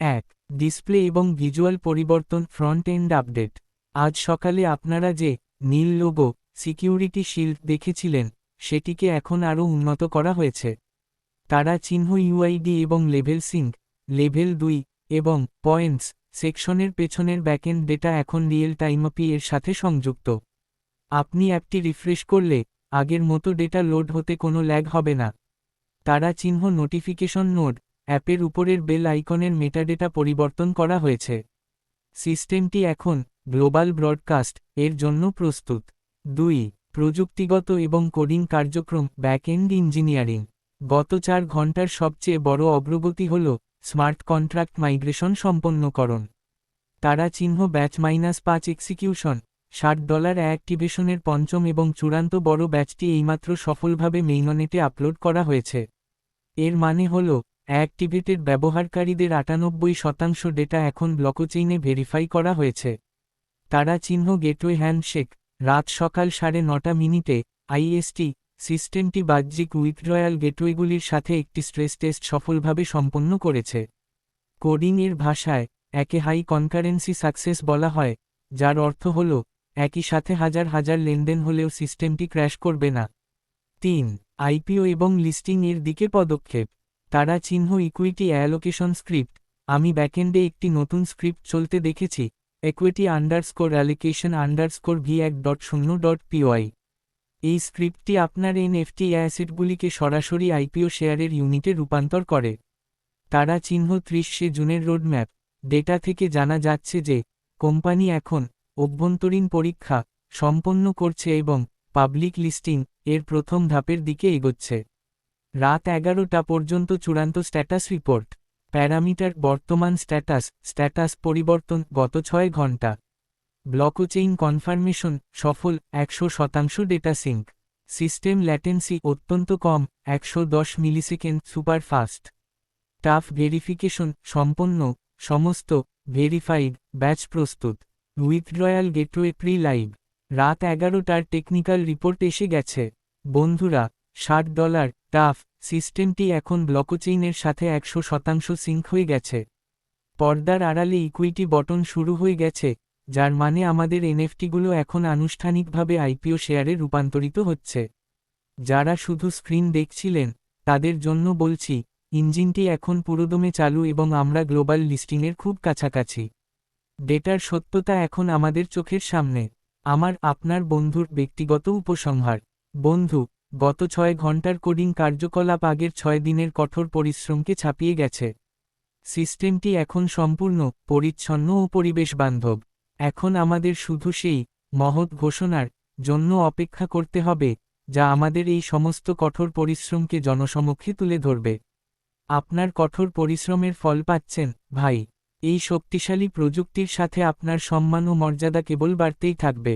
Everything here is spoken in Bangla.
এক, ডিসপ্লে এবং ভিজুয়াল পরিবর্তন, ফ্রন্ট এন্ড আপডেট। আজ সকালে আপনারা যে নীল লোগো সিকিউরিটি শিল্ড দেখেছিলেন, সেটিকে এখন আরও উন্নত করা হয়েছে। তারা চিহ্ন ইউআইডি এবং লেভেল সিঙ্ক, লেভেল 2 এবং পয়েন্টস সেকশনের পেছনের ব্যাকএন্ড ডেটা এখন রিয়েল টাইম API এর সাথে সংযুক্ত। আপনি অ্যাপটি রিফ্রেশ করলে আগের মতো ডেটা লোড হতে কোনো ল্যাগ হবে না। তারা চিহ্ন নোটিফিকেশন নোড, অ্যাপের উপরের বেল আইকনের মেটাডেটা পরিবর্তন করা হয়েছে। সিস্টেমটি এখন গ্লোবাল ব্রডকাস্ট এর জন্য প্রস্তুত। 2, প্রযুক্তিগত এবং কোডিং কার্যক্রম, ব্যাকএন্ড ইঞ্জিনিয়ারিং। গত 4 ঘন্টার সবচেয়ে বড় অগ্রগতি হল স্মার্ট কন্ট্রাক্ট মাইগ্রেশন সম্পন্নকরণ। তারা চিহ্ন ব্যাচ -5 এক্সিকিউশন, $60 অ্যাক্টিভেশনের পঞ্চম এবং চূড়ান্ত বড় ব্যাচটি এইমাত্র সফলভাবে মেইননেটে আপলোড করা হয়েছে। এর মানে হল অ্যাক্টিভেটেড ব্যবহারকারীদের 98% ডেটা এখন ব্লকচেইনে ভেরিফাই করা হয়েছে। তারা চিহ্ন গেটওয়ে হ্যান্ডশেক, রাত সকাল 9:30 IST, সিস্টেমটি বাহ্যিক উইথড্রয়াল গেটওয়েগুলির সাথে একটি স্ট্রেস টেস্ট সফলভাবে সম্পন্ন করেছে। কোডিং এর ভাষায় একে হাই কনকারেন্সি সাকসেস বলা হয়, যার অর্থ হল একই সাথে হাজার হাজার লেনদেন হলেও সিস্টেমটি ক্র্যাশ করবে না। 3, আইপিও এবং লিস্টিং এর দিকে পদক্ষেপ। তারা চিহ্ন ইকুইটি অ্যালোকেশন স্ক্রিপ্ট। আমি ব্যাকএন্ডে একটি নতুন স্ক্রিপ্ট চলতে দেখেছি, equity _allocation _v1.0.py। এই স্ক্রিপ্টটি আপনার NFT অ্যাসেটগুলিকে সরাসরি আইপিও শেয়ারের ইউনিটে রূপান্তর করে। তারা চিহ্ন 30 জুনের রোডম্যাপ। ডেটা থেকে জানা যাচ্ছে যে কোম্পানি এখন অভ্যন্তরীণ পরীক্ষা সম্পন্ন করছে এবং পাবলিক লিস্টিং এর প্রথম ধাপের দিকে এগোচ্ছে। রাত 11টা পর্যন্ত চূড়ান্ত স্ট্যাটাস রিপোর্ট। প্যারামিটার বর্তমান স্ট্যাটাস পরিবর্তন গত 6 ঘন্টা। ব্লকচেইন কনফার্মেশন সফল, 100% ডেটা সিঙ্ক। সিস্টেম ল্যাটেন্সি অত্যন্ত কম, 110 millisecond, super fast. Tough verification সম্পন্ন, সমস্ত ভেরিফাইড ব্যাচ প্রস্তুত। Withdrawal gateway pre live. রাত 11টার টেকনিক্যাল রিপোর্ট এসে গেছে। বন্ধুরা, $60 টাফ সিস্টেমটি এখন ব্লকচেইনের সাথে 100% সিঙ্ক হয়ে গেছে। পর্দার আড়ালে ইকুইটি বটন শুরু হয়ে গেছে, যার মানে আমাদের এনএফটিগুলো এখন আনুষ্ঠানিকভাবে আইপিও শেয়ারে রূপান্তরিত হচ্ছে। যারা শুধু স্ক্রিন দেখছিলেন, তাদের জন্য বলছি, ইঞ্জিনটি এখন পুরোদমে চালু এবং আমরা গ্লোবাল লিস্টিংয়ের খুব কাছাকাছি। ডেটার সত্যতা এখন আমাদের চোখের সামনে। আপনার বন্ধুর ব্যক্তিগত উপসংহার। বন্ধু, গত 6 ঘন্টার কোডিং কার্যকলাপ আগের 6 দিনের কঠোর পরিশ্রমকে ছাপিয়ে গেছে। সিস্টেমটি এখন সম্পূর্ণ পরিচ্ছন্ন ও পরিবেশ বান্ধব। এখন আমাদের শুধু সেই মহৎ ঘোষণার জন্য অপেক্ষা করতে হবে, যা আমাদের এই সমস্ত কঠোর পরিশ্রমকে জনসমক্ষে তুলে ধরবে। আপনার কঠোর পরিশ্রমের ফল পাচ্ছেন, ভাই। এই শক্তিশালী প্রযুক্তির সাথে আপনার সম্মান ও মর্যাদা কেবল বাড়তেই থাকবে।